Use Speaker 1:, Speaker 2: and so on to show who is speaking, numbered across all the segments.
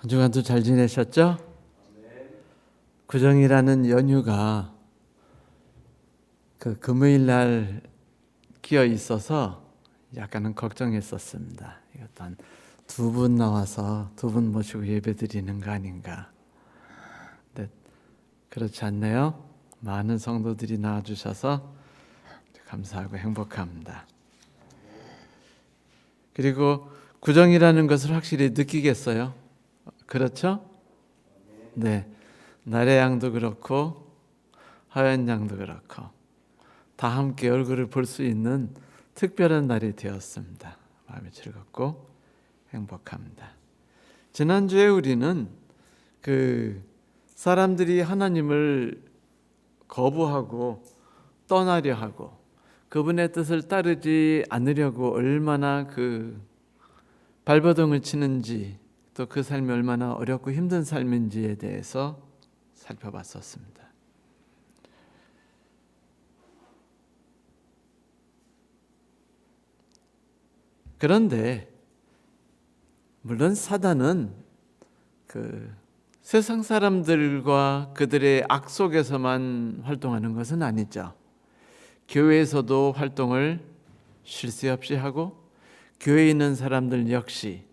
Speaker 1: 한 주간도 잘 지내셨죠? 구정이라는 연휴가 금요일 날 끼어 있어서 약간은 걱정했었습니다. 이것도 한 두 분 나와서 두 분 모시고 예배 드리는 거 아닌가. 근데 그렇지 않네요. 많은 성도들이 나와주셔서 감사하고 행복합니다. 그리고 구정이라는 것을 확실히 느끼겠어요. 그렇죠? 네. 날의 양도 그렇고 하얀 양도 그렇고 다 함께 얼굴을 볼 수 있는 특별한 날이 되었습니다. 마음이 즐겁고 행복합니다. 지난주에 우리는 사람들이 하나님을 거부하고 떠나려 하고 그분의 뜻을 따르지 않으려고 얼마나 발버둥을 치는지, 또 그 삶이 얼마나 어렵고 힘든 삶인지에 대해서 살펴봤었습니다. 그런데 물론 사단은 세상 사람들과 그들의 악 속에서만 활동하는 것은 아니죠. 교회에서도 활동을 쉴 새 없이 하고, 교회에 있는 사람들 역시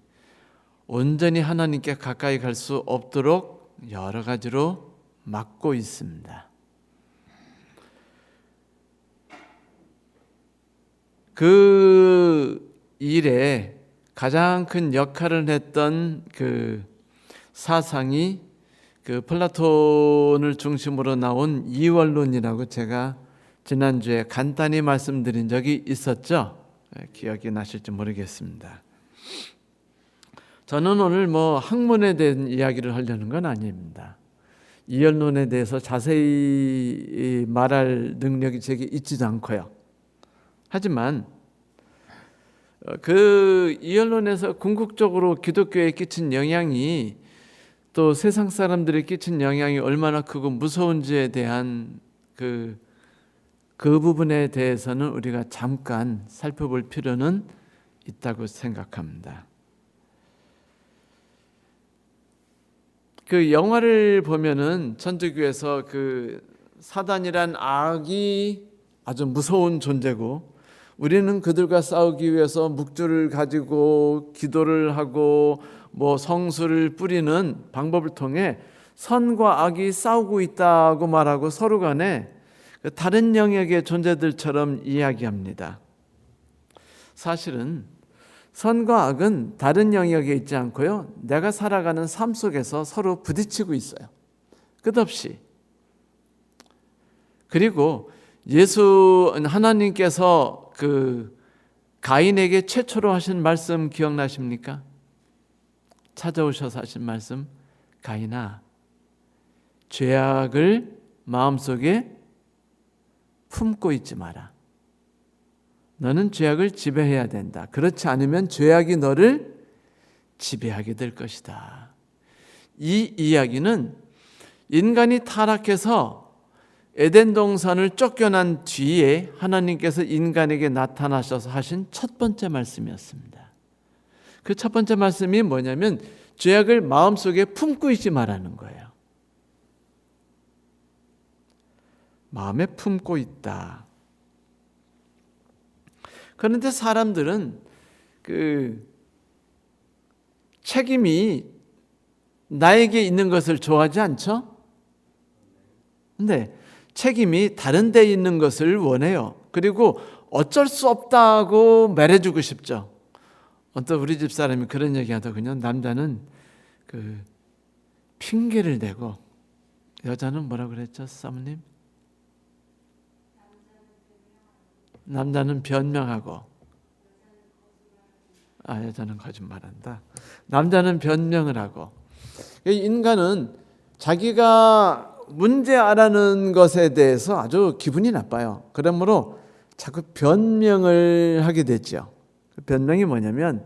Speaker 1: 온전히 하나님께 가까이 갈 수 없도록 여러 가지로 막고 있습니다. 그 일에 가장 큰 역할을 했던 사상이 플라톤을 중심으로 나온 이원론이라고 제가 지난주에 간단히 말씀드린 적이 있었죠. 기억이 나실지 모르겠습니다. 저는 오늘 학문에 대한 이야기를 하려는 건 아닙니다. 이원론에 대해서 자세히 말할 능력이 제게 있지도 않고요. 하지만 이원론에서 궁극적으로 기독교에 끼친 영향이, 또 세상 사람들에 끼친 영향이 얼마나 크고 무서운지에 대한 그 부분에 대해서는 우리가 잠깐 살펴볼 필요는 있다고 생각합니다. 영화를 보면은 천주교에서 사단이란 악이 아주 무서운 존재고, 우리는 그들과 싸우기 위해서 묵주를 가지고 기도를 하고 성수를 뿌리는 방법을 통해 선과 악이 싸우고 있다고 말하고 서로 간에 다른 영역의 존재들처럼 이야기합니다. 사실은 선과 악은 다른 영역에 있지 않고요, 내가 살아가는 삶 속에서 서로 부딪히고 있어요. 끝없이. 그리고 하나님께서 가인에게 최초로 하신 말씀 기억나십니까? 찾아오셔서 하신 말씀, 가인아, 죄악을 마음속에 품고 있지 마라. 너는 죄악을 지배해야 된다. 그렇지 않으면 죄악이 너를 지배하게 될 것이다. 이 이야기는 인간이 타락해서 에덴 동산을 쫓겨난 뒤에 하나님께서 인간에게 나타나셔서 하신 첫 번째 말씀이었습니다. 그 첫 번째 말씀이 뭐냐면 죄악을 마음속에 품고 있지 말라는 거예요. 마음에 품고 있다. 그런데 사람들은 책임이 나에게 있는 것을 좋아하지 않죠? 근데 책임이 다른 데 있는 것을 원해요. 그리고 어쩔 수 없다고 말해주고 싶죠. 어떤 우리 집 사람이 그런 얘기 하더군요. 남자는 핑계를 대고, 여자는 뭐라 그랬죠, 사모님? 남자는 변명하고, 여자는 거짓말한다. 남자는 변명을 하고, 인간은 자기가 문제아라는 것에 대해서 아주 기분이 나빠요. 그러므로 자꾸 변명을 하게 되죠. 변명이 뭐냐면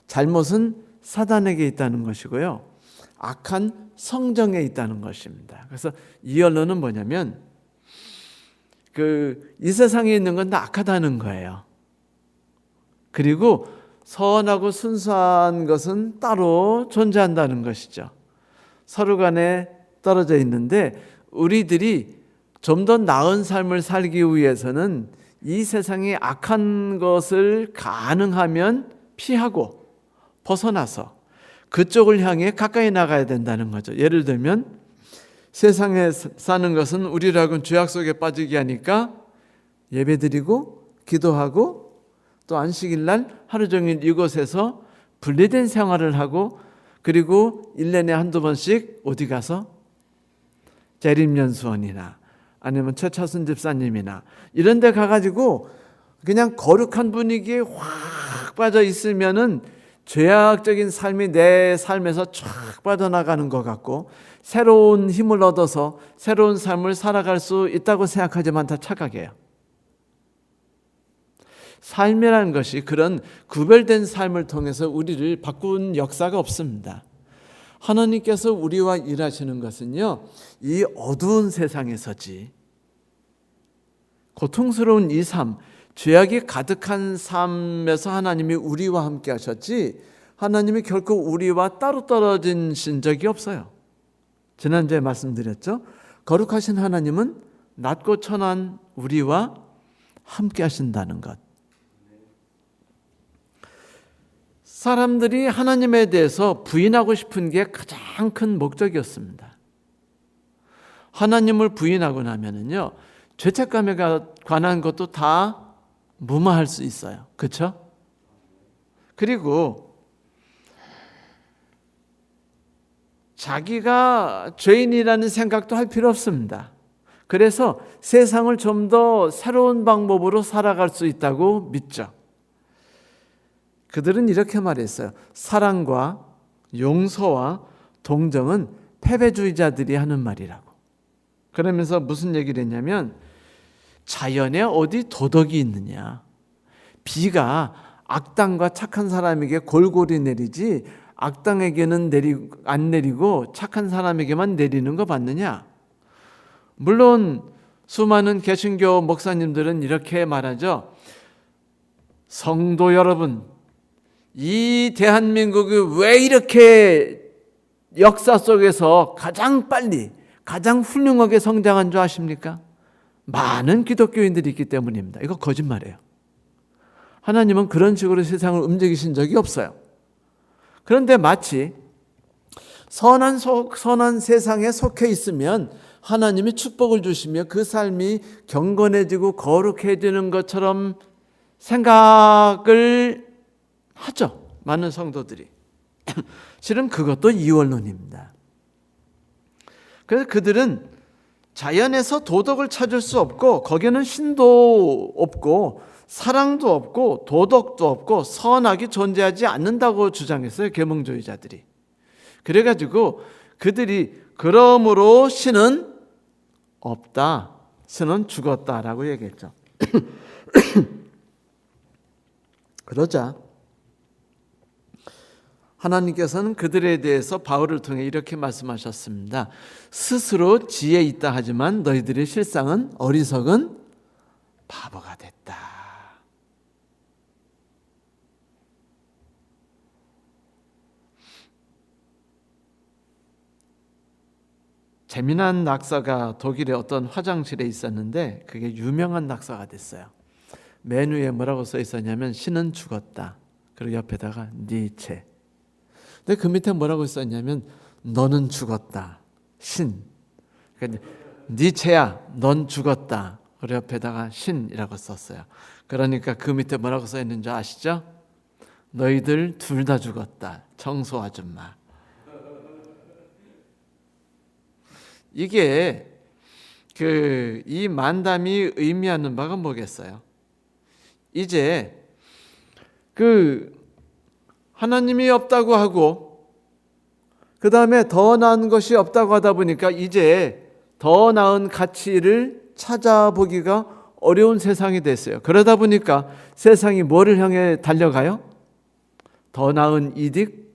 Speaker 1: 잘못은 사단에게 있다는 것이고요, 악한 성정에 있다는 것입니다. 그래서 이 언론은 뭐냐면 이 세상에 있는 건 다 악하다는 거예요. 그리고 선하고 순수한 것은 따로 존재한다는 것이죠. 서로 간에 떨어져 있는데 우리들이 좀 더 나은 삶을 살기 위해서는 이 세상의 악한 것을 가능하면 피하고 벗어나서 그쪽을 향해 가까이 나가야 된다는 거죠. 예를 들면 세상에 사는 것은 우리라고는 죄악 속에 빠지게 하니까 예배드리고 기도하고 또 안식일 날 하루 종일 이곳에서 분리된 생활을 하고 그리고 1년에 한두 번씩 어디 가서 재림연수원이나 아니면 최차순 집사님이나 이런 데 가가지고 그냥 거룩한 분위기에 확 빠져 있으면은 죄악적인 삶이 내 삶에서 쫙 빠져나가는 것 같고 새로운 힘을 얻어서 새로운 삶을 살아갈 수 있다고 생각하지만 다 착각이에요. 삶이라는 것이 그런 구별된 삶을 통해서 우리를 바꾼 역사가 없습니다. 하나님께서 우리와 일하시는 것은요, 이 어두운 세상에서지, 고통스러운 이 삶, 죄악이 가득한 삶에서 하나님이 우리와 함께 하셨지 하나님이 결코 우리와 따로 떨어지신 적이 없어요. 지난주에 말씀드렸죠. 거룩하신 하나님은 낮고 천한 우리와 함께 하신다는 것. 사람들이 하나님에 대해서 부인하고 싶은 게 가장 큰 목적이었습니다. 하나님을 부인하고 나면은요, 죄책감에 관한 것도 다 무마할 수 있어요. 그렇죠? 그리고 자기가 죄인이라는 생각도 할 필요 없습니다. 그래서 세상을 좀 더 새로운 방법으로 살아갈 수 있다고 믿죠. 그들은 이렇게 말했어요. 사랑과 용서와 동정은 패배주의자들이 하는 말이라고. 그러면서 무슨 얘기를 했냐면 자연에 어디 도덕이 있느냐. 비가 악당과 착한 사람에게 골고루 내리지 악당에게는 안 내리고 착한 사람에게만 내리는 거 봤느냐. 물론 수많은 개신교 목사님들은 이렇게 말하죠. 성도 여러분, 이 대한민국이 왜 이렇게 역사 속에서 가장 빨리 가장 훌륭하게 성장한 줄 아십니까? 많은 기독교인들이 있기 때문입니다. 이거 거짓말이에요. 하나님은 그런 식으로 세상을 움직이신 적이 없어요. 그런데 마치 선한 세상에 속해 있으면 하나님이 축복을 주시며 그 삶이 경건해지고 거룩해지는 것처럼 생각을 하죠. 많은 성도들이. 실은 그것도 이원론입니다. 그래서 그들은 자연에서 도덕을 찾을 수 없고 거기에는 신도 없고 사랑도 없고 도덕도 없고 선악이 존재하지 않는다고 주장했어요. 계몽주의자들이. 그래가지고 그들이 그러므로 신은 없다. 신은 죽었다라고 얘기했죠. 그러자 하나님께서는 그들에 대해서 바울을 통해 이렇게 말씀하셨습니다. 스스로 지혜 있다 하지만 너희들의 실상은 어리석은 바보가 됐다. 재미난 낙서가 독일의 어떤 화장실에 있었는데 그게 유명한 낙서가 됐어요. 맨 위에 뭐라고 써 있었냐면 신은 죽었다. 그리고 옆에다가 니체. 근데 그 밑에 뭐라고 썼냐면 너는 죽었다. 신. 그러니까 니체야 넌 죽었다. 그리고 옆에다가 신이라고 썼어요. 그러니까 그 밑에 뭐라고 써 있는 줄 아시죠? 너희들 둘 다 죽었다. 청소 아줌마. 이게 이 만담이 의미하는 바가 뭐겠어요? 이제 하나님이 없다고 하고 그 다음에 더 나은 것이 없다고 하다 보니까 이제 더 나은 가치를 찾아보기가 어려운 세상이 됐어요. 그러다 보니까 세상이 뭐를 향해 달려가요? 더 나은 이득,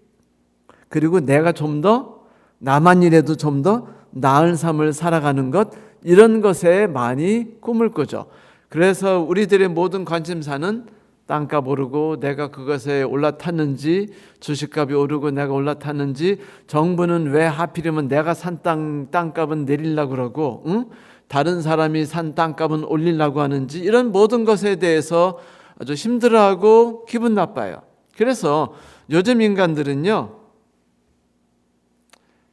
Speaker 1: 그리고 내가 좀 더 나만 이래도 좀 더 나은 삶을 살아가는 것, 이런 것에 많이 꿈을 꾸죠. 그래서 우리들의 모든 관심사는 땅값 오르고 내가 그것에 올라탔는지, 주식값이 오르고 내가 올라탔는지, 정부는 왜 하필이면 내가 산 땅값은 내리려고 그러고, 다른 사람이 산 땅값은 올리려고 하는지, 이런 모든 것에 대해서 아주 힘들어하고 기분 나빠요. 그래서 요즘 인간들은요,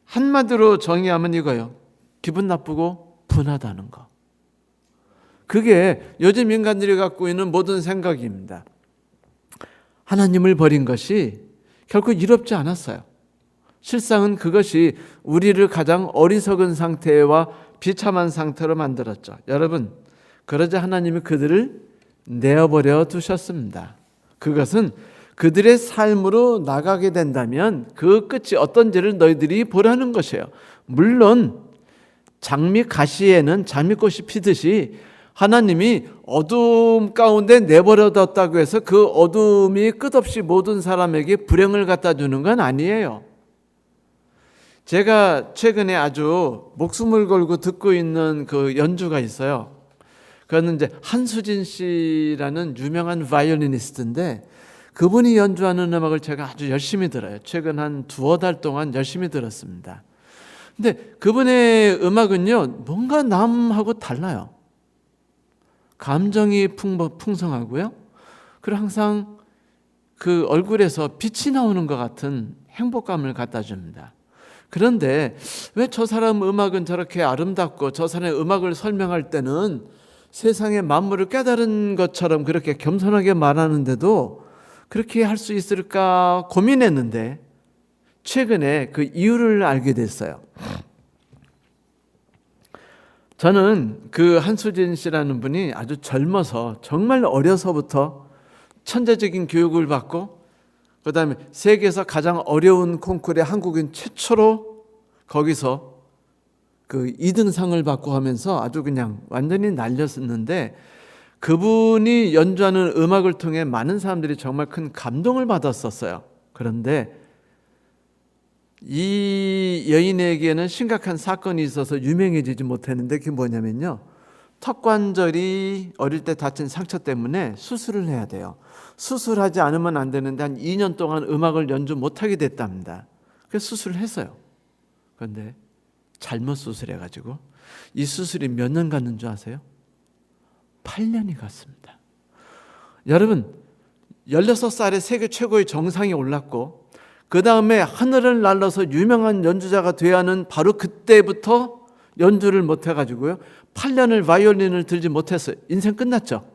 Speaker 1: 한마디로 정의하면 이거예요. 기분 나쁘고 분하다는 거. 그게 요즘 인간들이 갖고 있는 모든 생각입니다. 하나님을 버린 것이 결코 이롭지 않았어요. 실상은 그것이 우리를 가장 어리석은 상태와 비참한 상태로 만들었죠. 여러분, 그러자 하나님이 그들을 내어버려 두셨습니다. 그것은 그들의 삶으로 나가게 된다면 그 끝이 어떤지를 너희들이 보라는 것이에요. 물론 장미 가시에는 장미꽃이 피듯이 하나님이 어둠 가운데 내버려뒀다고 해서 그 어둠이 끝없이 모든 사람에게 불행을 갖다 주는 건 아니에요. 제가 최근에 아주 목숨을 걸고 듣고 있는 그 연주가 있어요. 그거는 이제 한수진 씨라는 유명한 바이올리니스트인데, 그분이 연주하는 음악을 제가 아주 열심히 들어요. 최근 한 두어 달 동안 열심히 들었습니다. 근데 그분의 음악은요, 뭔가 남하고 달라요. 감정이 풍성하고요. 그리고 항상 그 얼굴에서 빛이 나오는 것 같은 행복감을 갖다 줍니다. 그런데 왜 저 사람 음악은 저렇게 아름답고 저 사람의 음악을 설명할 때는 세상의 만물을 깨달은 것처럼 그렇게 겸손하게 말하는데도 그렇게 할 수 있을까 고민했는데 최근에 그 이유를 알게 됐어요. 저는 그 한수진 씨라는 분이 아주 젊어서 정말 어려서부터 천재적인 교육을 받고 그 다음에 세계에서 가장 어려운 콩쿠르에 한국인 최초로 거기서 그 2등상을 받고 하면서 아주 그냥 완전히 날렸었는데, 그분이 연주하는 음악을 통해 많은 사람들이 정말 큰 감동을 받았었어요. 그런데 이 여인에게는 심각한 사건이 있어서 유명해지지 못했는데, 그게 뭐냐면요, 턱관절이 어릴 때 다친 상처 때문에 수술을 해야 돼요. 수술하지 않으면 안 되는데 한 2년 동안 음악을 연주 못하게 됐답니다. 그래서 수술을 했어요. 그런데 잘못 수술해가지고 이 수술이 몇 년 갔는 줄 아세요? 8년이 갔습니다. 여러분, 16살에 세계 최고의 정상에 올랐고 그 다음에 하늘을 날라서 유명한 연주자가 돼야 하는 바로 그때부터 연주를 못해가지고요, 8년을 바이올린을 들지 못했어요. 인생 끝났죠?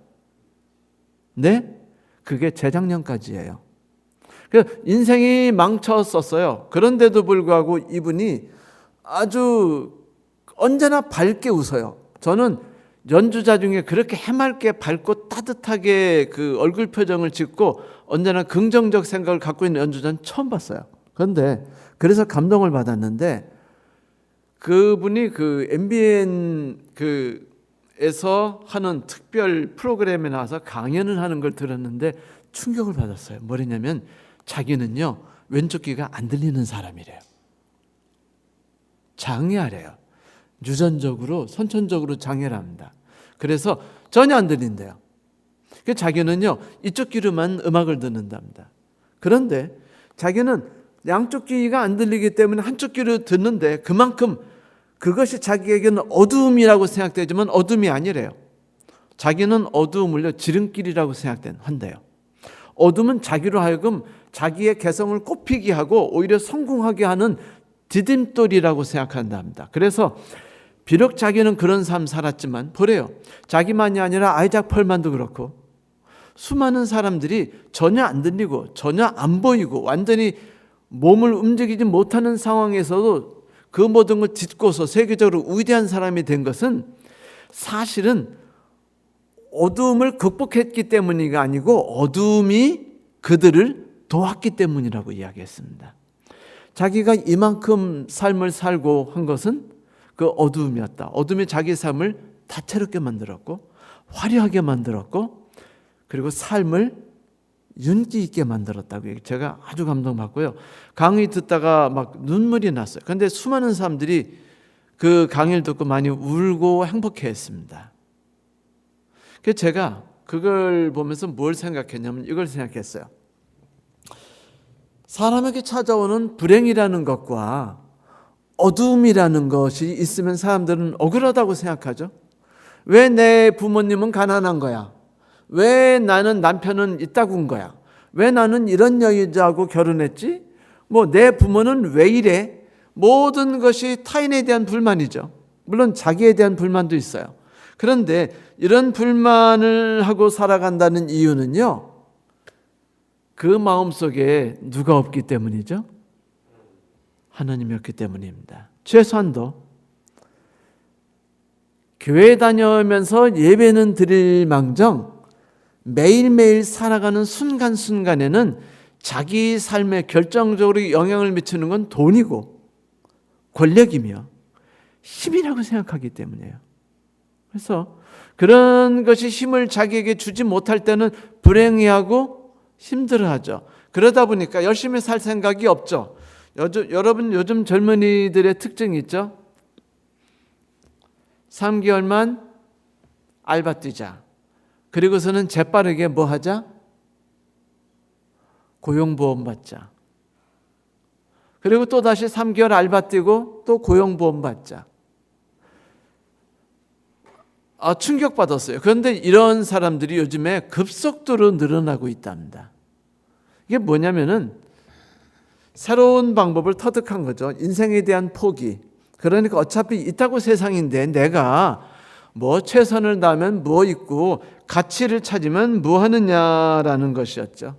Speaker 1: 네? 그게 재작년까지예요. 그래서 인생이 망쳤었어요. 그런데도 불구하고 이분이 아주 언제나 밝게 웃어요. 저는 연주자 중에 그렇게 해맑게 밝고 따뜻하게 그 얼굴 표정을 짓고 언제나 긍정적 생각을 갖고 있는 연주자는 처음 봤어요. 그런데 그래서 감동을 받았는데, 그분이 그 MBN 에서 하는 특별 프로그램에 나와서 강연을 하는 걸 들었는데 충격을 받았어요. 뭐냐면 자기는요, 왼쪽 귀가 안 들리는 사람이래요. 장애아래요. 유전적으로 선천적으로 장애를 합니다. 그래서 전혀 안 들린대요. 그래서 자기는요, 이쪽 귀로만 음악을 듣는답니다. 그런데 자기는 양쪽 귀가 안 들리기 때문에 한쪽 귀로 듣는데 그만큼 그것이 자기에게는 어두움이라고 생각되지만 어둠이 아니래요. 자기는 어두움을요, 지름길이라고 한대요. 어둠은 자기로 하여금 자기의 개성을 꽃피게 하고 오히려 성공하게 하는 디딤돌이라고 생각한답니다. 그래서 비록 자기는 그런 삶 살았지만 보래요. 자기만이 아니라 아이작 펄만도 그렇고 수많은 사람들이 전혀 안 들리고 전혀 안 보이고 완전히 몸을 움직이지 못하는 상황에서도 그 모든 걸 딛고서 세계적으로 위대한 사람이 된 것은 사실은 어두움을 극복했기 때문이 아니고 어두움이 그들을 도왔기 때문이라고 이야기했습니다. 자기가 이만큼 삶을 살고 한 것은 그 어두움이었다. 어둠이 자기 삶을 다채롭게 만들었고 화려하게 만들었고 그리고 삶을 윤기 있게 만들었다고 제가 아주 감동받고요. 강의 듣다가 막 눈물이 났어요. 그런데 수많은 사람들이 그 강의를 듣고 많이 울고 행복해했습니다. 그래서 제가 그걸 보면서 뭘 생각했냐면 이걸 생각했어요. 사람에게 찾아오는 불행이라는 것과 어두움이라는 것이 있으면 사람들은 억울하다고 생각하죠. 왜 내 부모님은 가난한 거야? 왜 나는 남편은 이따군 거야? 왜 나는 이런 여자하고 결혼했지? 뭐 내 부모는 왜 이래? 모든 것이 타인에 대한 불만이죠. 물론 자기에 대한 불만도 있어요. 그런데 이런 불만을 하고 살아간다는 이유는요, 그 마음속에 누가 없기 때문이죠? 하나님이 없기 때문입니다. 최소한도 교회 다녀오면서 예배는 드릴 망정 매일매일 살아가는 순간순간에는 자기 삶에 결정적으로 영향을 미치는 건 돈이고 권력이며 힘이라고 생각하기 때문이에요. 그래서 그런 것이 힘을 자기에게 주지 못할 때는 불행해하고 힘들어하죠. 그러다 보니까 열심히 살 생각이 없죠. 여러분 요즘 젊은이들의 특징이 있죠. 3개월만 알바 뛰자. 그리고서는 재빠르게 뭐 하자? 고용보험 받자. 그리고 또 다시 3개월 알바 뛰고 또 고용보험 받자. 충격받았어요. 그런데 이런 사람들이 요즘에 급속도로 늘어나고 있답니다. 이게 뭐냐면은 새로운 방법을 터득한 거죠. 인생에 대한 포기. 그러니까 어차피 있다고 세상인데 내가 뭐 최선을 다하면 뭐 있고 가치를 찾으면 뭐 하느냐라는 것이었죠.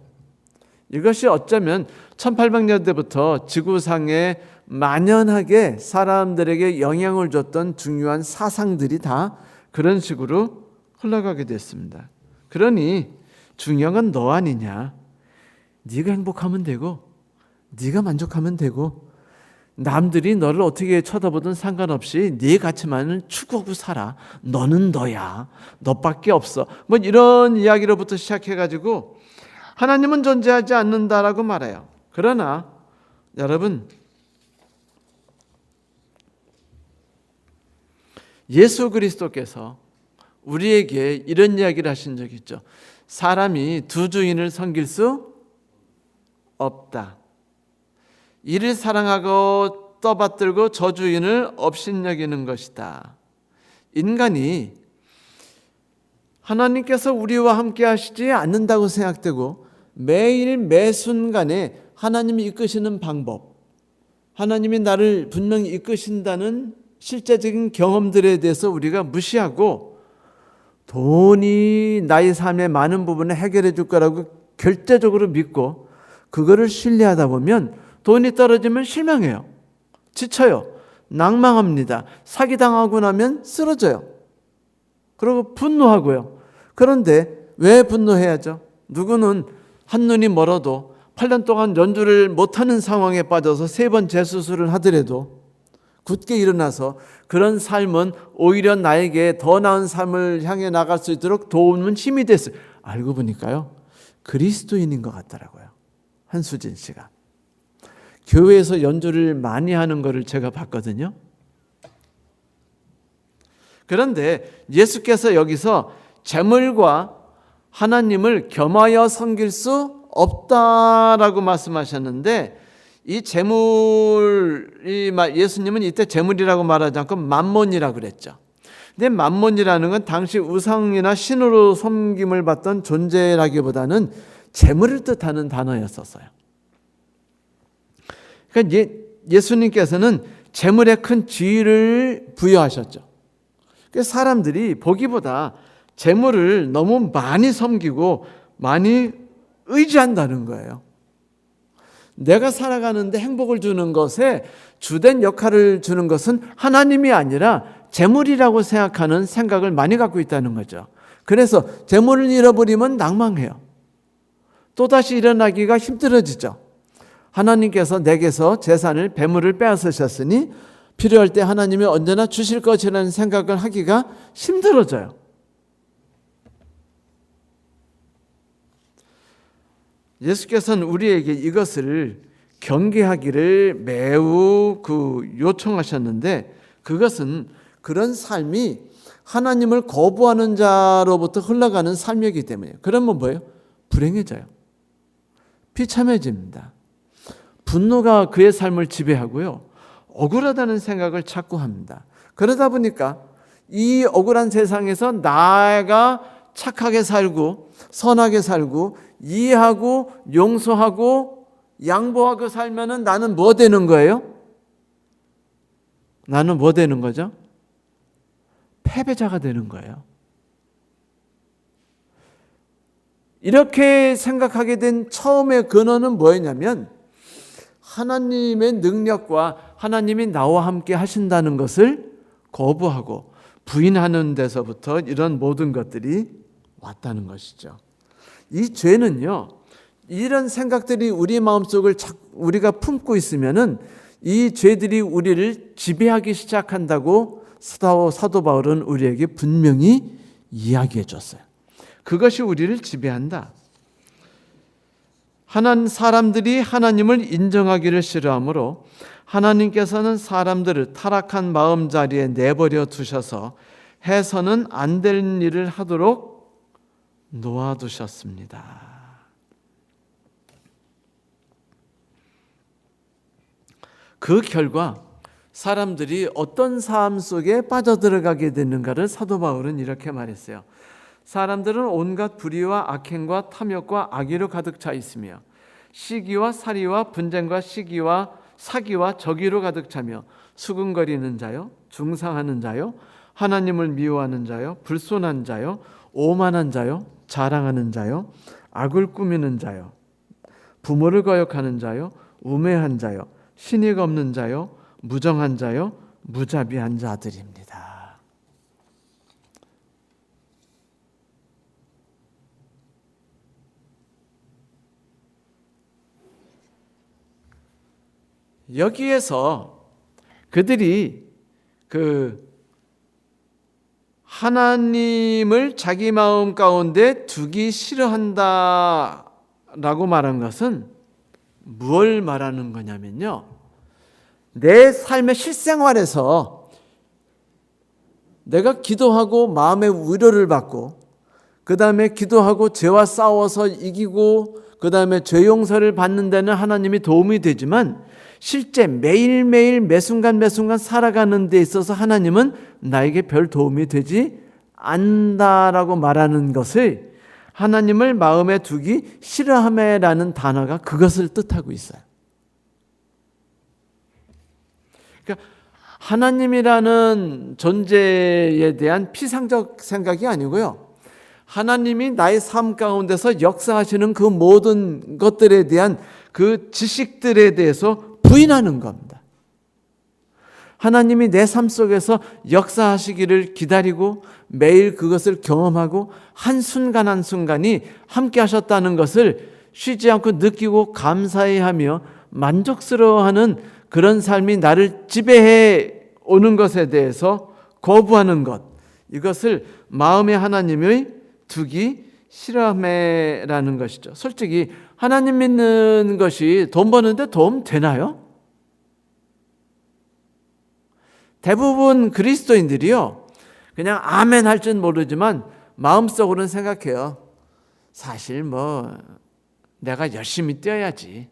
Speaker 1: 이것이 어쩌면 1800년대부터 지구상에 만연하게 사람들에게 영향을 줬던 중요한 사상들이 다 그런 식으로 흘러가게 됐습니다. 그러니 중요한 건 너 아니냐. 네가 행복하면 되고 네가 만족하면 되고 남들이 너를 어떻게 쳐다보든 상관없이 네 가치만을 추구하고 살아. 너는 너야. 너밖에 없어. 뭐 이런 이야기로부터 시작해가지고 하나님은 존재하지 않는다라고 말해요. 그러나 여러분, 예수 그리스도께서 우리에게 이런 이야기를 하신 적이 있죠. 사람이 두 주인을 섬길 수 없다. 이를 사랑하고 떠받들고 저 주인을 업신여기는 것이다. 인간이 하나님께서 우리와 함께 하시지 않는다고 생각되고 매일 매순간에 하나님이 이끄시는 방법, 하나님이 나를 분명히 이끄신다는 실제적인 경험들에 대해서 우리가 무시하고 돈이 나의 삶의 많은 부분을 해결해 줄 거라고 결대적으로 믿고 그거를 신뢰하다 보면 돈이 떨어지면 실망해요. 지쳐요. 낭망합니다. 사기당하고 나면 쓰러져요. 그리고 분노하고요. 그런데 왜 분노해야죠? 누구는 한눈이 멀어도 8년 동안 연주를 못하는 상황에 빠져서 3번 재수술을 하더라도 굳게 일어나서 그런 삶은 오히려 나에게 더 나은 삶을 향해 나갈 수 있도록 도움은 힘이 됐어요. 알고 보니까요, 그리스도인인 것 같더라고요. 한수진 씨가 교회에서 연주를 많이 하는 것을 제가 봤거든요. 그런데 예수께서 여기서 재물과 하나님을 겸하여 섬길 수 없다라고 말씀하셨는데, 이 재물이 예수님은 이때 재물이라고 말하지 않고 만몬이라고 그랬죠. 근데 만몬이라는 건 당시 우상이나 신으로 섬김을 받던 존재라기보다는 재물을 뜻하는 단어였었어요. 그러니까 예수님께서는 재물에 큰 지위를 부여하셨죠. 그래서 사람들이 보기보다 재물을 너무 많이 섬기고 많이 의지한다는 거예요. 내가 살아가는데 행복을 주는 것에 주된 역할을 주는 것은 하나님이 아니라 재물이라고 생각하는 생각을 많이 갖고 있다는 거죠. 그래서 재물을 잃어버리면 낭망해요. 또다시 일어나기가 힘들어지죠. 하나님께서 내게서 재산을, 배물을 빼앗으셨으니 필요할 때 하나님이 언제나 주실 것이라는 생각을 하기가 힘들어져요. 예수께서는 우리에게 이것을 경계하기를 매우 요청하셨는데, 그것은 그런 삶이 하나님을 거부하는 자로부터 흘러가는 삶이기 때문이에요. 그러면 뭐예요? 불행해져요. 비참해집니다. 분노가 그의 삶을 지배하고요. 억울하다는 생각을 자꾸 합니다. 그러다 보니까 이 억울한 세상에서 나가 착하게 살고 선하게 살고 이해하고 용서하고 양보하고 살면은 나는 뭐 되는 거예요? 나는 뭐 되는 거죠? 패배자가 되는 거예요. 이렇게 생각하게 된 처음의 근원은 뭐였냐면 하나님의 능력과 하나님이 나와 함께 하신다는 것을 거부하고 부인하는 데서부터 이런 모든 것들이 왔다는 것이죠. 이 죄는요, 이런 생각들이 우리 마음속을 우리가 품고 있으면은 이 죄들이 우리를 지배하기 시작한다고 사도 바울은 우리에게 분명히 이야기해 줬어요. 그것이 우리를 지배한다. 사람들이 하나님을 인정하기를 싫어하므로 하나님께서는 사람들을 타락한 마음자리에 내버려 두셔서 해서는 안 될 일을 하도록 놓아두셨습니다. 그 결과 사람들이 어떤 삶 속에 빠져들어가게 되는가를 사도 바울은 이렇게 말했어요. 사람들은 온갖 불의와 악행과 탐욕과 악의로 가득 차 있으며 시기와 살이와 분쟁과 시기와 사기와 적의로 가득 차며 수군거리는 자요, 중상하는 자요, 하나님을 미워하는 자요, 불손한 자요, 오만한 자요, 자랑하는 자요, 악을 꾸미는 자요, 부모를 거역하는 자요, 우매한 자요, 신의가 없는 자요, 무정한 자요, 무자비한 자들입니다. 여기에서 그들이 하나님을 자기 마음 가운데 두기 싫어한다라고 말한 것은 무엇을 말하는 거냐면요, 내 삶의 실생활에서 내가 기도하고 마음의 위로를 받고 그 다음에 기도하고 죄와 싸워서 이기고 그 다음에 죄 용서를 받는 데는 하나님이 도움이 되지만 실제 매일매일 매순간 살아가는 데 있어서 하나님은 나에게 별 도움이 되지 않는다라고 말하는 것을 하나님을 마음에 두기 싫어함이라는 단어가 그것을 뜻하고 있어요. 그러니까 하나님이라는 존재에 대한 피상적 생각이 아니고요, 하나님이 나의 삶 가운데서 역사하시는 그 모든 것들에 대한 그 지식들에 대해서 부인하는 겁니다. 하나님이 내 삶 속에서 역사하시기를 기다리고 매일 그것을 경험하고 한순간 한순간이 함께 하셨다는 것을 쉬지 않고 느끼고 감사해하며 만족스러워하는 그런 삶이 나를 지배해 오는 것에 대해서 거부하는 것, 이것을 마음에 하나님을 두기 싫어함이라는 것이죠. 솔직히 하나님 믿는 것이 돈 버는데 도움 되나요? 대부분 그리스도인들이요, 그냥 아멘 할 줄 모르지만 마음속으로는 생각해요. 사실 내가 열심히 뛰어야지.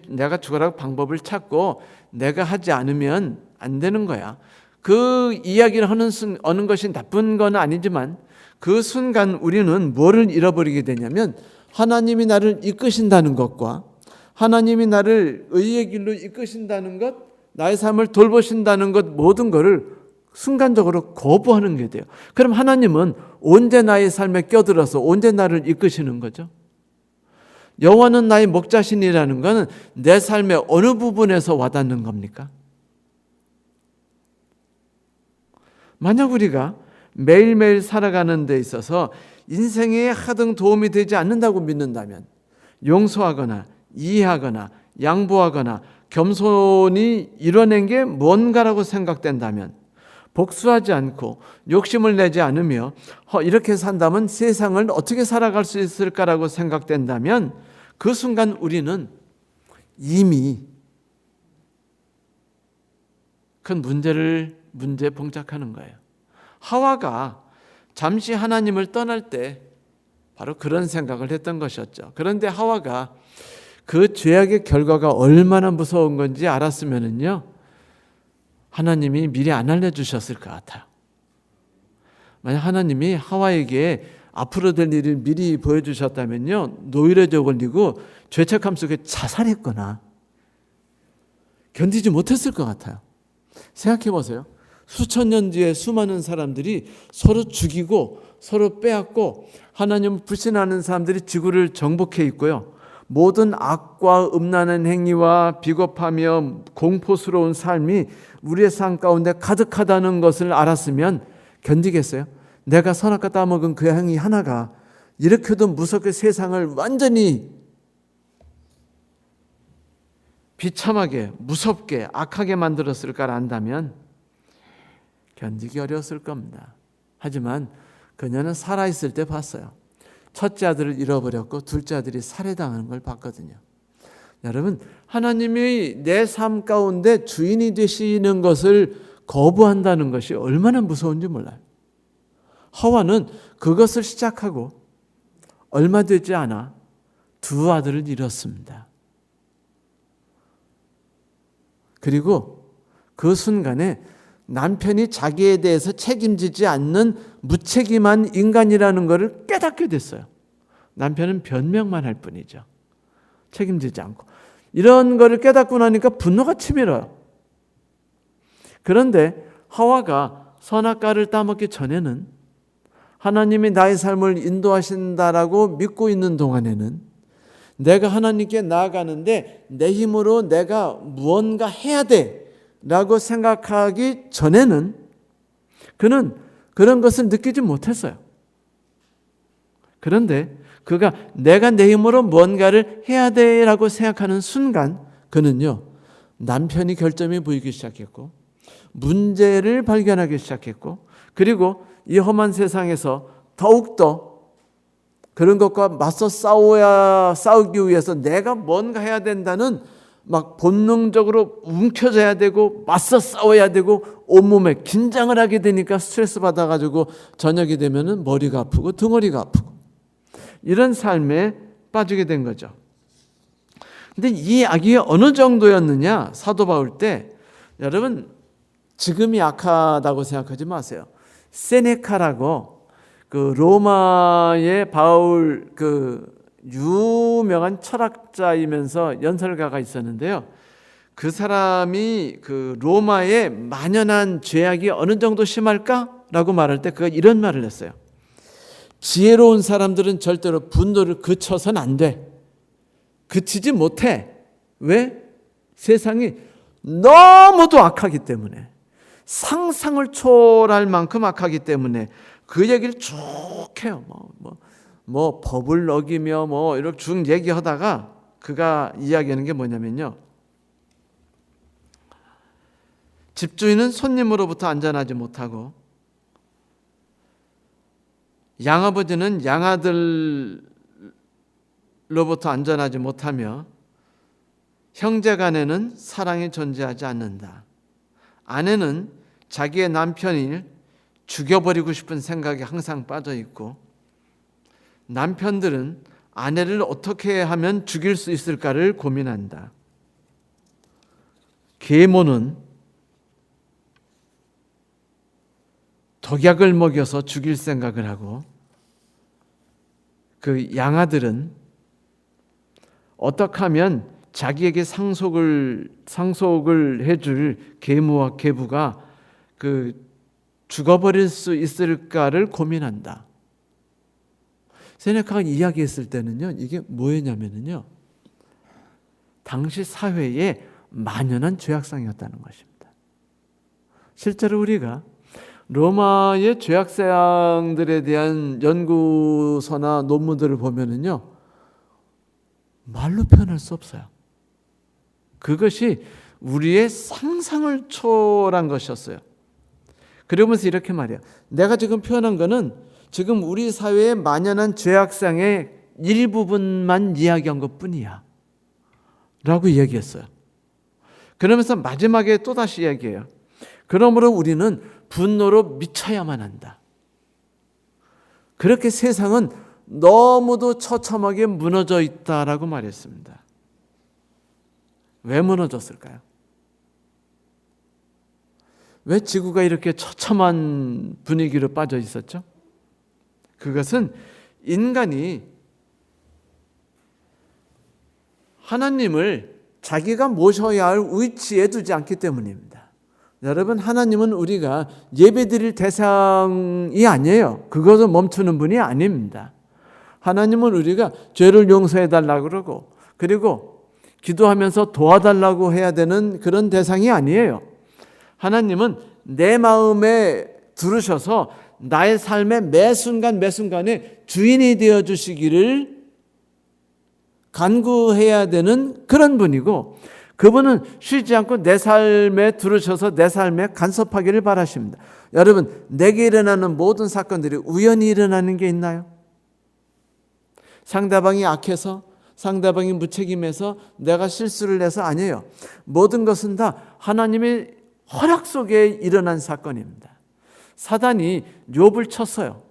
Speaker 1: 내가 죽어라고 방법을 찾고 내가 하지 않으면 안 되는 거야. 그 이야기를 하는 것이 나쁜 건 아니지만 그 순간 우리는 뭐를 잃어버리게 되냐면 하나님이 나를 이끄신다는 것과 하나님이 나를 의의 길로 이끄신다는 것, 나의 삶을 돌보신다는 것, 모든 것을 순간적으로 거부하는 게 돼요. 그럼 하나님은 언제 나의 삶에 껴들어서 언제 나를 이끄시는 거죠? 여호와는 나의 목자신이라는 것은 내 삶의 어느 부분에서 와닿는 겁니까? 만약 우리가 매일매일 살아가는 데 있어서 인생에 하등 도움이 되지 않는다고 믿는다면, 용서하거나 이해하거나 양보하거나 겸손히 이뤄낸 게 뭔가라고 생각된다면, 복수하지 않고 욕심을 내지 않으며 이렇게 산다면 세상을 어떻게 살아갈 수 있을까라고 생각된다면 그 순간 우리는 이미 큰 문제에 봉착하는 거예요. 하와가 잠시 하나님을 떠날 때 바로 그런 생각을 했던 것이었죠. 그런데 하와가 그 죄악의 결과가 얼마나 무서운 건지 알았으면은요, 하나님이 미리 안 알려주셨을 것 같아요. 만약 하나님이 하와에게 앞으로 될 일을 미리 보여주셨다면요, 노이로제 걸리고 죄책감 속에 자살했거나 견디지 못했을 것 같아요. 생각해 보세요. 수천 년 뒤에 수많은 사람들이 서로 죽이고 서로 빼앗고 하나님을 불신하는 사람들이 지구를 정복해 있고요. 모든 악과 음란한 행위와 비겁하며 공포스러운 삶이 우리의 삶 가운데 가득하다는 것을 알았으면 견디겠어요? 내가 선악과 따먹은 그 행위 하나가 이렇게도 무섭게 세상을 완전히 비참하게, 무섭게, 악하게 만들었을까를 안다면 견디기 어려웠을 겁니다. 하지만 그녀는 살아있을 때 봤어요. 첫째 아들을 잃어버렸고 둘째 아들이 살해당하는 걸 봤거든요. 여러분, 하나님이 내 삶 가운데 주인이 되시는 것을 거부한다는 것이 얼마나 무서운지 몰라요. 하와는 그것을 시작하고 얼마 되지 않아 두 아들을 잃었습니다. 그리고 그 순간에 남편이 자기에 대해서 책임지지 않는 무책임한 인간이라는 것을 깨닫게 됐어요. 남편은 변명만 할 뿐이죠. 책임지지 않고. 이런 것을 깨닫고 나니까 분노가 치밀어요. 그런데 하와가 선악과를 따먹기 전에는 하나님이 나의 삶을 인도하신다라고 믿고 있는 동안에는 내가 하나님께 나아가는데 내 힘으로 내가 무언가 해야 돼 라고 생각하기 전에는 그는 그런 것을 느끼지 못했어요. 그런데 그가 내가 내 힘으로 무언가를 해야 돼 라고 생각하는 순간 그는요, 남편이 결점이 보이기 시작했고 문제를 발견하기 시작했고, 그리고 이 험한 세상에서 더욱더 그런 것과 맞서 싸우기 위해서 내가 뭔가 해야 된다는 막 본능적으로 움켜져야 되고 맞서 싸워야 되고 온몸에 긴장을 하게 되니까 스트레스 받아가지고 저녁이 되면은 머리가 아프고 등허리가 아프고 이런 삶에 빠지게 된 거죠. 근데 이 악이 어느 정도였느냐? 사도 바울 때 여러분 지금이 악하다고 생각하지 마세요. 세네카라고 그 로마의 바울 그 유명한 철학자이면서 연설가가 있었는데요. 그 사람이 그 로마의 만연한 죄악이 어느 정도 심할까라고 말할 때 그가 이런 말을 했어요. 지혜로운 사람들은 절대로 분노를 그쳐서는 안 돼. 그치지 못해. 왜? 세상이 너무도 악하기 때문에, 상상을 초월할 만큼 악하기 때문에 그 얘기를 쭉 해요. 뭐 법을 어기며 뭐 이렇게 쭉 얘기하다가 그가 이야기하는 게 뭐냐면요. 집주인은 손님으로부터 안전하지 못하고 양아버지는 양아들로부터 안전하지 못하며 형제 간에는 사랑이 존재하지 않는다. 아내는 자기의 남편을 죽여버리고 싶은 생각에 항상 빠져 있고 남편들은 아내를 어떻게 하면 죽일 수 있을까를 고민한다. 계모는 독약을 먹여서 죽일 생각을 하고 그 양아들은 어떻게 하면 자기에게 상속을 해줄 계모와 계부가 그 죽어버릴 수 있을까를 고민한다. 세네카가 이야기했을 때는요, 이게 뭐였냐면요, 당시 사회에 만연한 죄악상이었다는 것입니다. 실제로 우리가 로마의 죄악상들에 대한 연구서나 논문들을 보면은요, 말로 표현할 수 없어요. 그것이 우리의 상상을 초월한 것이었어요. 그러면서 이렇게 말해요. 내가 지금 표현한 거는 지금 우리 사회에 만연한 죄악상의 일부분만 이야기한 것뿐이야 라고 얘기했어요. 그러면서 마지막에 또다시 얘기해요. 그러므로 우리는 분노로 미쳐야만 한다. 그렇게 세상은 너무도 처참하게 무너져 있다라고 말했습니다. 왜 무너졌을까요? 왜 지구가 이렇게 처참한 분위기로 빠져 있었죠? 그것은 인간이 하나님을 자기가 모셔야 할 위치에 두지 않기 때문입니다. 여러분, 하나님은 우리가 예배드릴 대상이 아니에요. 그것을 멈추는 분이 아닙니다. 하나님은 우리가 죄를 용서해 달라고 그러고, 그리고 기도하면서 도와달라고 해야 되는 그런 대상이 아니에요. 하나님은 내 마음에 들으셔서 나의 삶의 매 순간 매 순간에 주인이 되어 주시기를 간구해야 되는 그런 분이고, 그분은 쉬지 않고 내 삶에 들으셔서 내 삶에 간섭하기를 바라십니다. 여러분, 내게 일어나는 모든 사건들이 우연히 일어나는 게 있나요? 상대방이 악해서, 상대방이 무책임해서, 내가 실수를 해서 아니에요. 모든 것은 다 하나님의 허락 속에 일어난 사건입니다. 사단이 욥을 쳤어요.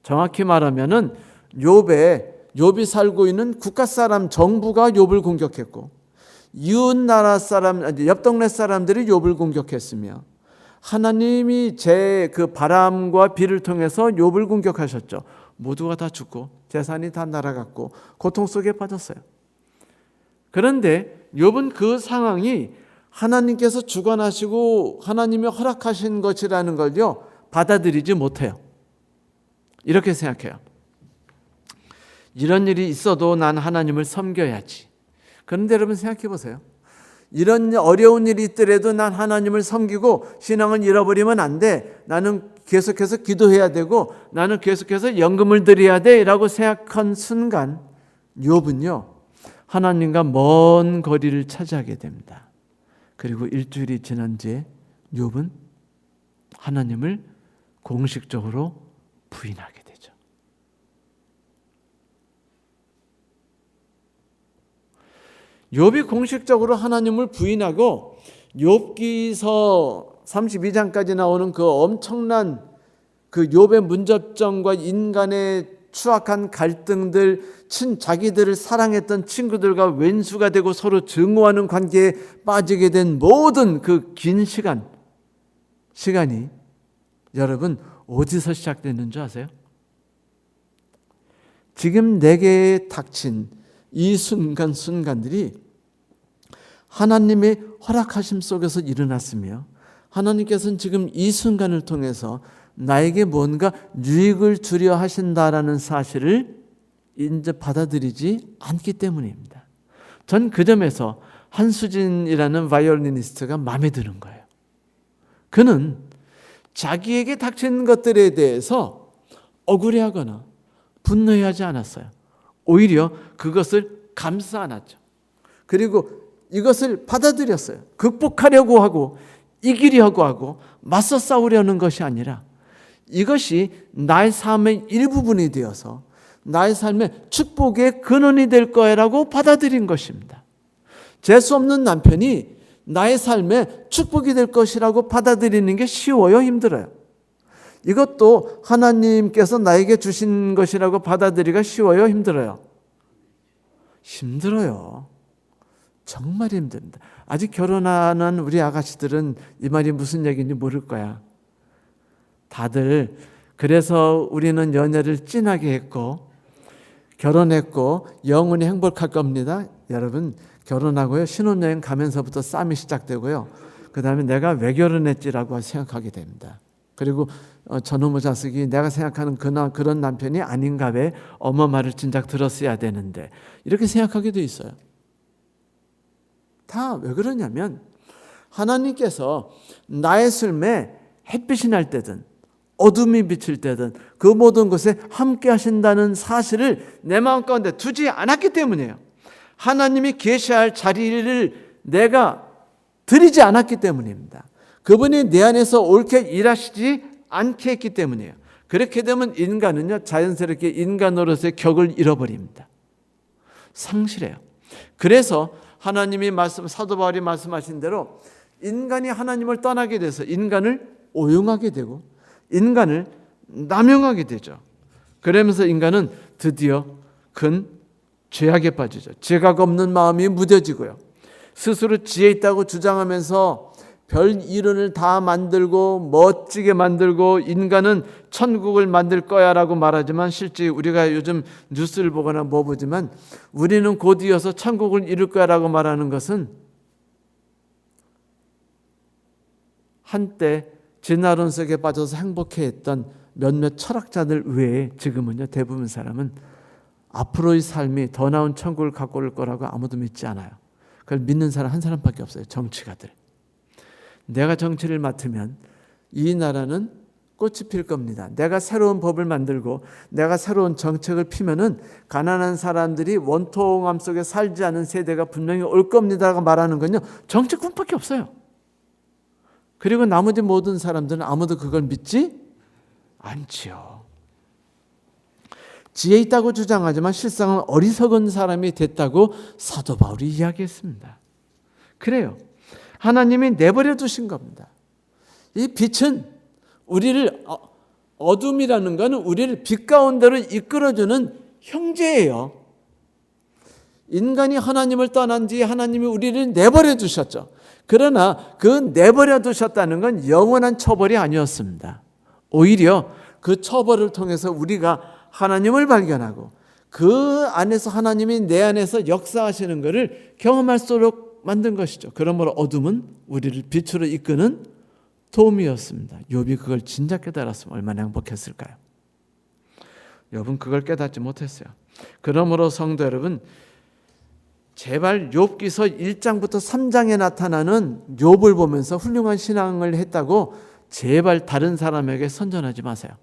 Speaker 1: 정확히 말하면은 욥이 살고 있는 국가 사람 정부가 욥을 공격했고, 이웃 나라 사람, 옆 동네 사람들이 욥을 공격했으며, 하나님이 제 그 바람과 비를 통해서 욥을 공격하셨죠. 모두가 다 죽고 재산이 다 날아갔고 고통 속에 빠졌어요. 그런데 욥은 그 상황이 하나님께서 주관하시고 하나님이 허락하신 것이라는 걸요 받아들이지 못해요. 이렇게 생각해요. 이런 일이 있어도 난 하나님을 섬겨야지. 그런데 여러분 생각해 보세요. 이런 어려운 일이 있더라도 난 하나님을 섬기고 신앙을 잃어버리면 안 돼. 나는 계속해서 기도해야 되고 나는 계속해서 연금을 드려야 돼 라고 생각한 순간 욥은요 하나님과 먼 거리를 차지하게 됩니다. 그리고 일주일이 지난 뒤에 욥은 하나님을 공식적으로 부인하게 되죠. 욥이 공식적으로 하나님을 부인하고 욥기서 32장까지 나오는 그 엄청난 그 욥의 문접점과 인간의 추악한 갈등들, 자기들을 사랑했던 친구들과 왼수가 되고 서로 증오하는 관계에 빠지게 된 모든 그 긴 시간이 여러분 어디서 시작됐는 줄 아세요? 지금 내게 닥친 이 순간들이 하나님의 허락하심 속에서 일어났으며 하나님께서는 지금 이 순간을 통해서 나에게 뭔가 유익을 주려 하신다라는 사실을 이제 받아들이지 않기 때문입니다. 전 그 점에서 한수진이라는 바이올리니스트가 마음에 드는 거예요. 그는 자기에게 닥친 것들에 대해서 억울해하거나 분노해하지 않았어요. 오히려 그것을 감싸 안았죠. 그리고 이것을 받아들였어요. 극복하려고 하고 이기려고 하고 맞서 싸우려는 것이 아니라 이것이 나의 삶의 일부분이 되어서 나의 삶의 축복의 근원이 될 거라고 받아들인 것입니다. 재수 없는 남편이 나의 삶의 축복이 될 것이라고 받아들이는 게 쉬워요, 힘들어요? 이것도 하나님께서 나에게 주신 것이라고 받아들이기가 쉬워요, 힘들어요? 힘들어요. 정말 힘듭니다. 아직 결혼하는 우리 아가씨들은 이 말이 무슨 얘기인지 모를 거야. 다들 그래서 우리는 연애를 진하게 했고 결혼했고 영원히 행복할 겁니다. 여러분 결혼하고요 신혼여행 가면서부터 싸움이 시작되고요. 그 다음에 내가 왜 결혼했지라고 생각하게 됩니다. 그리고 저놈의 자식이 내가 생각하는 그런 남편이 아닌가 왜 엄마 말을 진작 들었어야 되는데 이렇게 생각하게 돼 있어요. 다 왜 그러냐면 하나님께서 나의 삶에 햇빛이 날 때든 어둠이 비칠 때든 그 모든 것에 함께 하신다는 사실을 내 마음 가운데 두지 않았기 때문이에요. 하나님이 계시할 자리를 내가 드리지 않았기 때문입니다. 그분이 내 안에서 옳게 일하시지 않게 했기 때문이에요. 그렇게 되면 인간은요 자연스럽게 인간 노릇의 격을 잃어버립니다. 상실해요. 그래서 하나님이 사도 바울이 말씀하신 대로 인간이 하나님을 떠나게 돼서 인간을 오용하게 되고 인간을 남용하게 되죠. 그러면서 인간은 드디어 큰 죄악에 빠지죠. 죄가 없는 마음이 무뎌지고요. 스스로 지혜 있다고 주장하면서 별 이론을 다 만들고 멋지게 만들고 인간은 천국을 만들 거야 라고 말하지만 실제 우리가 요즘 뉴스를 보거나 뭐 보지만 우리는 곧 이어서 천국을 이룰 거야 라고 말하는 것은 한때 진화론 속에 빠져서 행복해했던 몇몇 철학자들 외에 지금은요 대부분 사람은 앞으로의 삶이 더 나은 천국을 갖고 올 거라고 아무도 믿지 않아요. 그걸 믿는 사람 한 사람밖에 없어요. 정치가들. 내가 정치를 맡으면 이 나라는 꽃이 필 겁니다. 내가 새로운 법을 만들고 내가 새로운 정책을 피면은 가난한 사람들이 원통함 속에 살지 않은 세대가 분명히 올 겁니다라고 말하는 건요 정치꾼밖에 없어요. 그리고 나머지 모든 사람들은 아무도 그걸 믿지 않지요. 지혜 있다고 주장하지만 실상은 어리석은 사람이 됐다고 사도 바울이 이야기했습니다. 그래요. 하나님이 내버려 두신 겁니다. 이 빛은 우리를 어둠이라는 것은 우리를 빛 가운데로 이끌어주는 형제예요. 인간이 하나님을 떠난 뒤에 하나님이 우리를 내버려 두셨죠. 그러나 그 내버려 두셨다는 건 영원한 처벌이 아니었습니다. 오히려 그 처벌을 통해서 우리가 하나님을 발견하고 그 안에서 하나님이 내 안에서 역사하시는 것을 경험할 수 있도록 만든 것이죠. 그러므로 어둠은 우리를 빛으로 이끄는 도움이었습니다. 욥이 그걸 진작 깨달았으면 얼마나 행복했을까요? 욥은 그걸 깨닫지 못했어요. 그러므로 성도 여러분, 제발 욥기서 1장부터 3장에 나타나는 욥을 보면서 훌륭한 신앙을 했다고 제발 다른 사람에게 선전하지 마세요.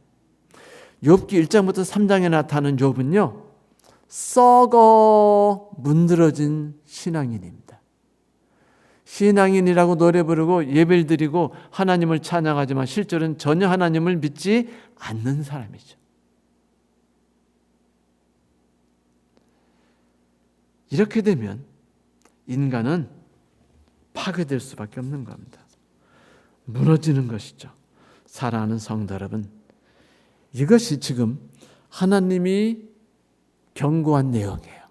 Speaker 1: 욥기 1장부터 3장에 나타나는 욥은요 썩어 문드러진 신앙인입니다. 신앙인이라고 노래 부르고 예배를 드리고 하나님을 찬양하지만 실제로는 전혀 하나님을 믿지 않는 사람이죠. 이렇게 되면 인간은 파괴될 수밖에 없는 겁니다. 무너지는 것이죠. 사랑하는 성도 여러분, 이것이 지금 하나님이 경고한 내용이에요.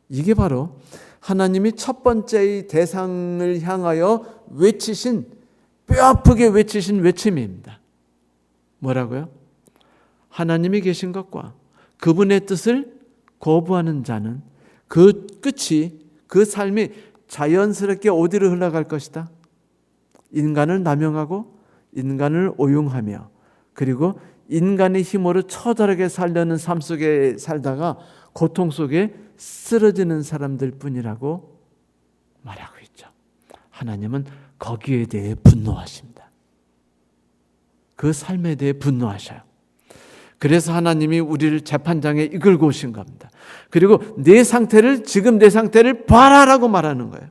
Speaker 1: 이게 바로 하나님이 첫 번째의 대상을 향하여 외치신, 뼈아프게 외치신 외침입니다. 뭐라고요? 하나님이 계신 것과 그분의 뜻을 거부하는 자는 그 끝이, 그 삶이 자연스럽게 어디로 흘러갈 것이다? 인간을 남용하고 인간을 오용하며 그리고 인간의 힘으로 처절하게 살려는 삶 속에 살다가 고통 속에 쓰러지는 사람들 뿐이라고 말하고 있죠. 하나님은 거기에 대해 분노하십니다. 그 삶에 대해 분노하셔요. 그래서 하나님이 우리를 재판장에 이끌고 오신 겁니다. 그리고 지금 내 상태를 봐라라고 말하는 거예요.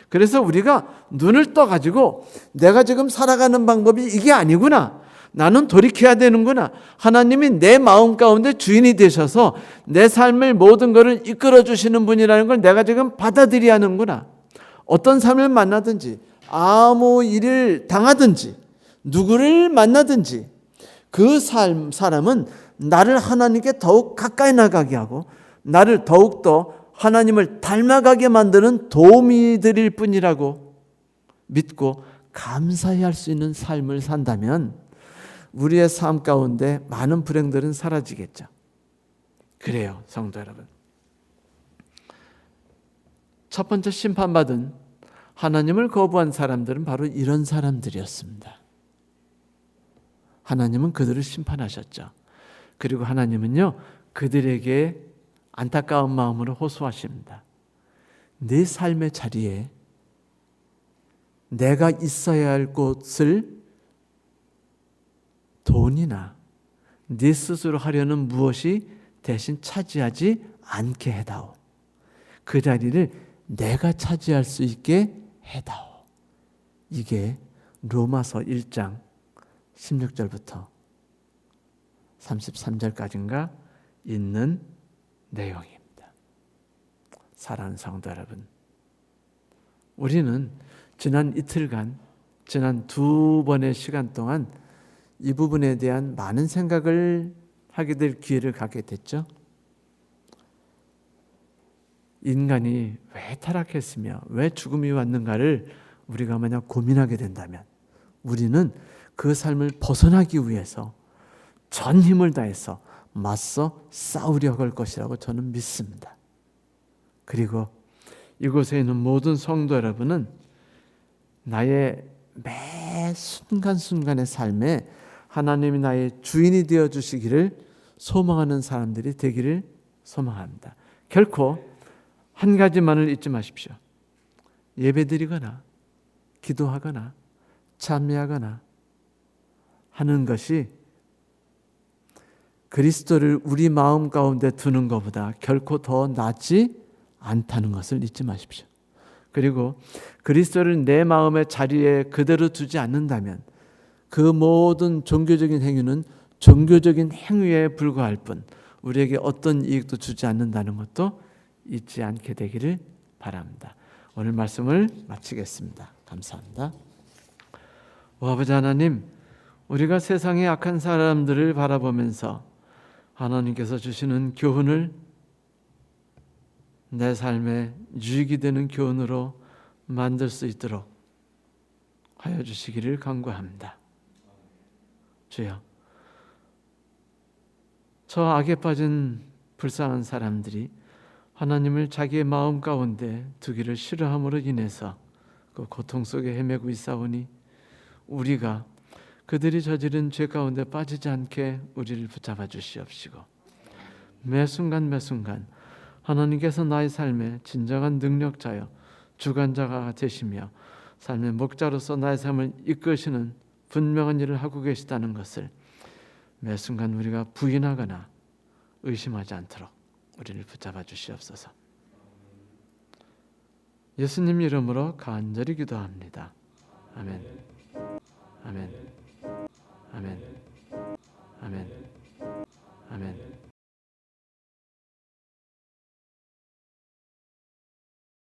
Speaker 1: 그래서 우리가 눈을 떠가지고 내가 지금 살아가는 방법이 이게 아니구나. 나는 돌이켜야 되는구나. 하나님이 내 마음 가운데 주인이 되셔서 내 삶의 모든 것을 이끌어 주시는 분이라는 걸 내가 지금 받아들여야 하는구나. 어떤 삶을 만나든지 아무 일을 당하든지 누구를 만나든지 그 사람은 나를 하나님께 더욱 가까이 나가게 하고 나를 더욱더 하나님을 닮아가게 만드는 도움이 드릴 뿐이라고 믿고 감사히 할 수 있는 삶을 산다면 우리의 삶 가운데 많은 불행들은 사라지겠죠. 그래요, 성도 여러분. 첫 번째 심판받은 하나님을 거부한 사람들은 바로 이런 사람들이었습니다. 하나님은 그들을 심판하셨죠. 그리고 하나님은요, 그들에게 안타까운 마음으로 호소하십니다. 내 삶의 자리에 내가 있어야 할 곳을 돈이나 네 스스로 하려는 무엇이 대신 차지하지 않게 해다오. 그 자리를 내가 차지할 수 있게 해다오. 이게 로마서 1장 16절부터 33절까지인가 있는 내용입니다. 사랑하는 성도 여러분, 우리는 지난 이틀간, 지난 2번의 시간 동안 이 부분에 대한 많은 생각을 하게 될 기회를 갖게 됐죠. 인간이 왜 타락했으며 왜 죽음이 왔는가를 우리가 만약 고민하게 된다면 우리는 그 삶을 벗어나기 위해서 전 힘을 다해서 맞서 싸우려 할 것이라고 저는 믿습니다. 그리고 이곳에 있는 모든 성도 여러분은 나의 매 순간순간의 삶에 하나님이 나의 주인이 되어 주시기를 소망하는 사람들이 되기를 소망합니다. 결코 한 가지만을 잊지 마십시오. 예배드리거나 기도하거나 찬미하거나 하는 것이 그리스도를 우리 마음 가운데 두는 것보다 결코 더 낫지 않다는 것을 잊지 마십시오. 그리고 그리스도를 내 마음의 자리에 그대로 두지 않는다면 그 모든 종교적인 행위는 종교적인 행위에 불과할 뿐 우리에게 어떤 이익도 주지 않는다는 것도 잊지 않게 되기를 바랍니다. 오늘 말씀을 마치겠습니다. 감사합니다. 아버지 하나님, 우리가 세상의 악한 사람들을 바라보면서 하나님께서 주시는 교훈을 내 삶에 유익이 되는 교훈으로 만들 수 있도록 하여 주시기를 간구합니다. 주여, 저 악에 빠진 불쌍한 사람들이 하나님을 자기의 마음 가운데 두기를 싫어함으로 인해서 그 고통 속에 헤매고 있사오니 우리가 그들이 저지른 죄 가운데 빠지지 않게 우리를 붙잡아 주시옵시고 매 순간 매 순간 하나님께서 나의 삶의 진정한 능력자여 주관자가 되시며 삶의 목자로서 나의 삶을 이끄시는 분명한 일을 하고 계시다는 것을 매 순간 우리가 부인하거나 의심하지 않도록 우리를 붙잡아 주시옵소서. 예수님 이름으로 간절히 기도합니다. 아멘. 아멘. 아멘. 아멘.